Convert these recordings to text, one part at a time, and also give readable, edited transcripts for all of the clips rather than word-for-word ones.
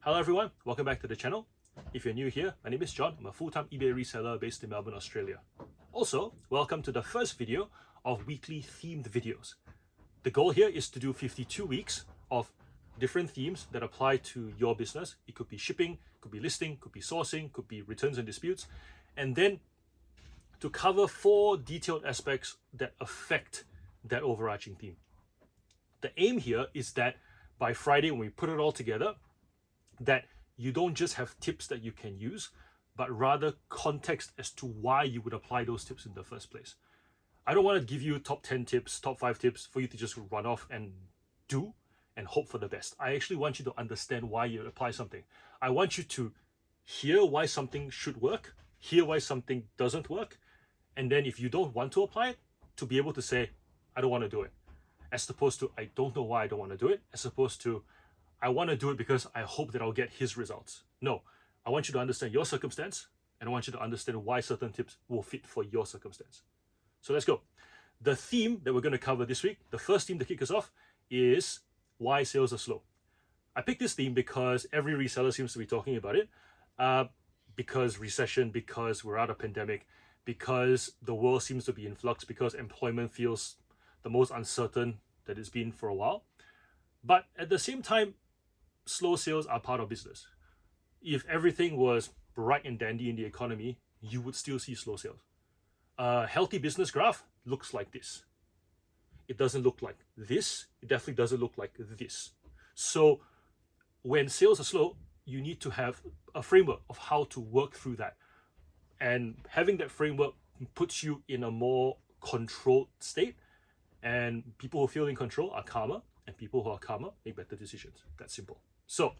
Hello everyone, welcome back to the channel. If you're new here, my name is John. I'm a full-time eBay reseller based in Melbourne, Australia. Also, welcome to the first video of weekly themed videos. The goal here is to do 52 weeks of different themes that apply to your business. It could be shipping, could be listing, could be sourcing, could be returns and disputes, and then to cover 4 detailed aspects that affect that overarching theme. The aim here is that by Friday, when we put it all together, that you don't just have tips that you can use, but rather context as to why you would apply those tips in the first place. I don't want to give you top 10 tips, top 5 tips for you to just run off and do and hope for the best. I actually want you to understand why you apply something. I want you to hear why something should work, hear why something doesn't work, and then if you don't want to apply it, to be able to say, I don't want to do it. As opposed to, I don't know why I don't want to do it, as opposed to, I want to do it because I hope that I'll get his results. No, I want you to understand your circumstance, and I want you to understand why certain tips will fit for your circumstance. So let's go. The theme that we're going to cover this week, the first theme to kick us off, is why sales are slow. I picked this theme because every reseller seems to be talking about it, because recession, because we're out of pandemic, because the world seems to be in flux, because employment feels the most uncertain that it's been for a while. But at the same time, slow sales are part of business. If everything was bright and dandy in the economy, you would still see slow sales. A healthy business graph looks like this. It doesn't look like this. It definitely doesn't look like this. So when sales are slow, you need to have a framework of how to work through that. And having that framework puts you in a more controlled state. And people who feel in control are calmer, and people who are calmer make better decisions. That's simple. So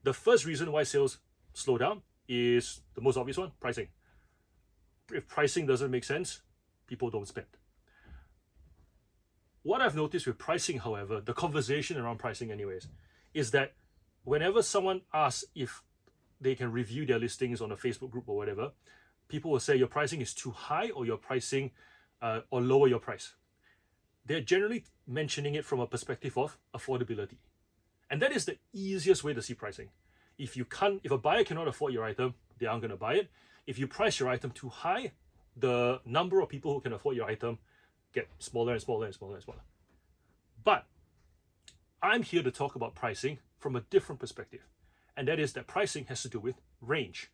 the first reason why sales slow down is the most obvious one, pricing. If pricing doesn't make sense, people don't spend. What I've noticed with pricing, however, the conversation around pricing anyways, is that whenever someone asks if they can review their listings on a Facebook group or whatever, people will say your pricing is too high, or your pricing or lower your price. They're generally mentioning it from a perspective of affordability. And that is the easiest way to see pricing. If a buyer cannot afford your item, they aren't going to buy it. If you price your item too high, the number of people who can afford your item get smaller and smaller and smaller and smaller. But I'm here to talk about pricing from a different perspective. And that is that pricing has to do with range.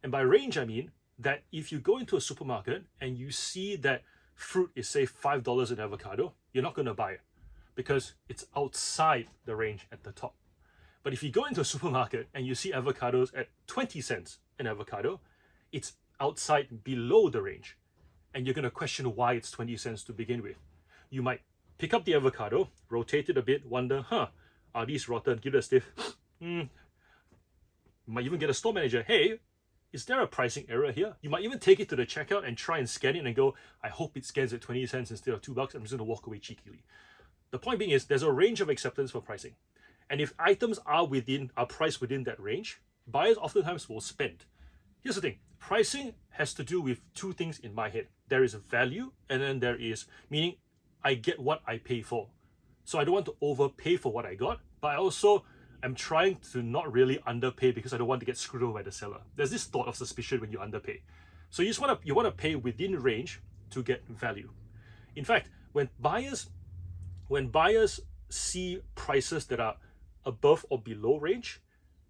And by range, I mean that if you go into a supermarket and you see that fruit is, say, $5 an avocado, you're not going to buy it because it's outside the range at the top. But if you go into a supermarket and you see avocados at 20 cents an avocado, it's outside below the range. And you're going to question why it's 20 cents to begin with. You might pick up the avocado, rotate it a bit, wonder, are these rotten? Give it a stiff. You might even get a store manager, hey, is there a pricing error here? You might even take it to the checkout and try and scan it and go, I hope it scans at 20 cents instead of $2. I'm just going to walk away cheekily. The point being is there's a range of acceptance for pricing. And if items are priced within that range, buyers oftentimes will spend. Here's the thing. Pricing has to do with 2 things in my head. There is value, and then there is, meaning I get what I pay for. So I don't want to overpay for what I got, but I also I'm trying to not really underpay because I don't want to get screwed over by the seller. There's this thought of suspicion when you underpay. So you want to pay within range to get value. In fact, when buyers see prices that are above or below range,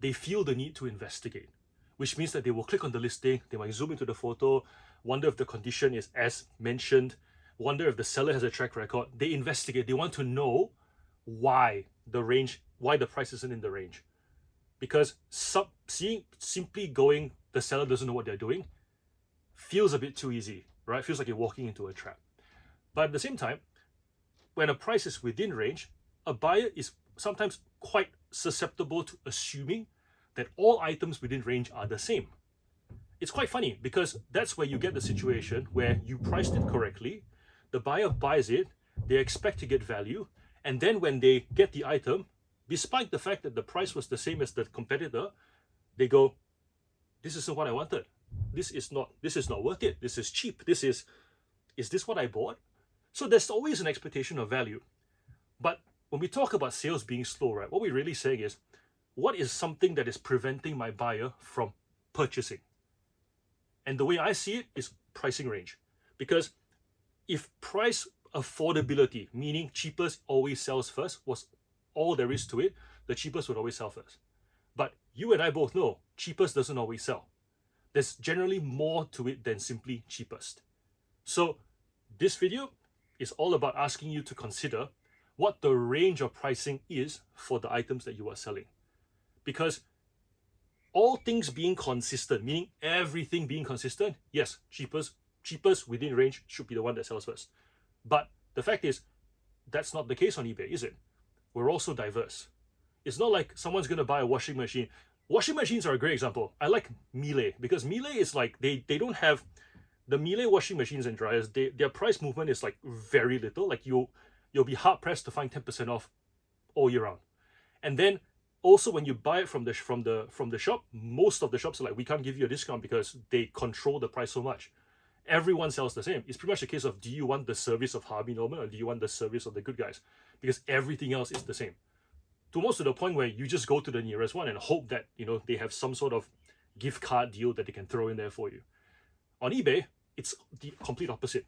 they feel the need to investigate, which means that they will click on the listing, they might zoom into the photo, wonder if the condition is as mentioned, wonder if the seller has a track record. They investigate, they want to know why the price isn't in the range. Because simply going, the seller doesn't know what they're doing, feels a bit too easy, right? Feels like you're walking into a trap. But at the same time, when a price is within range, a buyer is sometimes quite susceptible to assuming that all items within range are the same. It's quite funny because that's where you get the situation where you priced it correctly, the buyer buys it, they expect to get value, and then when they get the item, despite the fact that the price was the same as the competitor, they go, this isn't what I wanted. This is not worth it. This is cheap. Is this what I bought? So there's always an expectation of value. But when we talk about sales being slow, right, what we're really saying is, what is something that is preventing my buyer from purchasing? And the way I see it is pricing range. Because if price affordability, meaning cheapest always sells first, was all there is to it, the cheapest would always sell first. But you and I both know cheapest doesn't always sell. There's generally more to it than simply cheapest. So this video is all about asking you to consider what the range of pricing is for the items that you are selling. Because all things being consistent, meaning everything being consistent, yes, cheapest within range should be the one that sells first. But the fact is, that's not the case on eBay, is it? We're also diverse. It's not like someone's going to buy a washing machine. Washing machines are a great example. I like Miele because Miele is like, they don't have, the Miele washing machines and dryers, their price movement is like very little. Like you'll be hard pressed to find 10% off all year round. And then also when you buy it from the shop, most of the shops are like, we can't give you a discount because they control the price so much. Everyone sells the same. It's pretty much a case of, do you want the service of Harvey Norman or do you want the service of the good guys? Because everything else is the same. To almost to the point where you just go to the nearest one and hope that, you know, they have some sort of gift card deal that they can throw in there for you. On eBay, it's the complete opposite.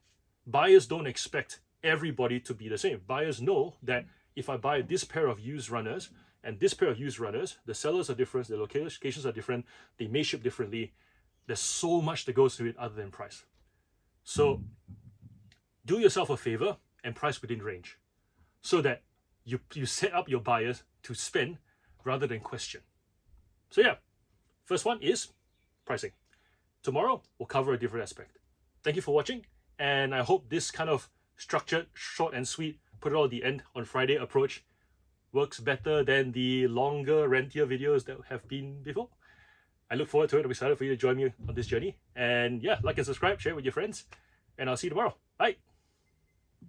Buyers don't expect everybody to be the same. Buyers know that if I buy this pair of used runners and this pair of used runners, the sellers are different, the locations are different, they may ship differently. There's so much that goes to it other than price. So do yourself a favor and price within range so that you set up your buyers to spend rather than question. So yeah, first one is pricing. Tomorrow, we'll cover a different aspect. Thank you for watching, and I hope this kind of structured, short and sweet, put it all at the end on Friday approach works better than the longer, rentier videos that have been before. I look forward to it. I'm excited for you to join me on this journey. And yeah, like and subscribe, share it with your friends, and I'll see you tomorrow. Bye.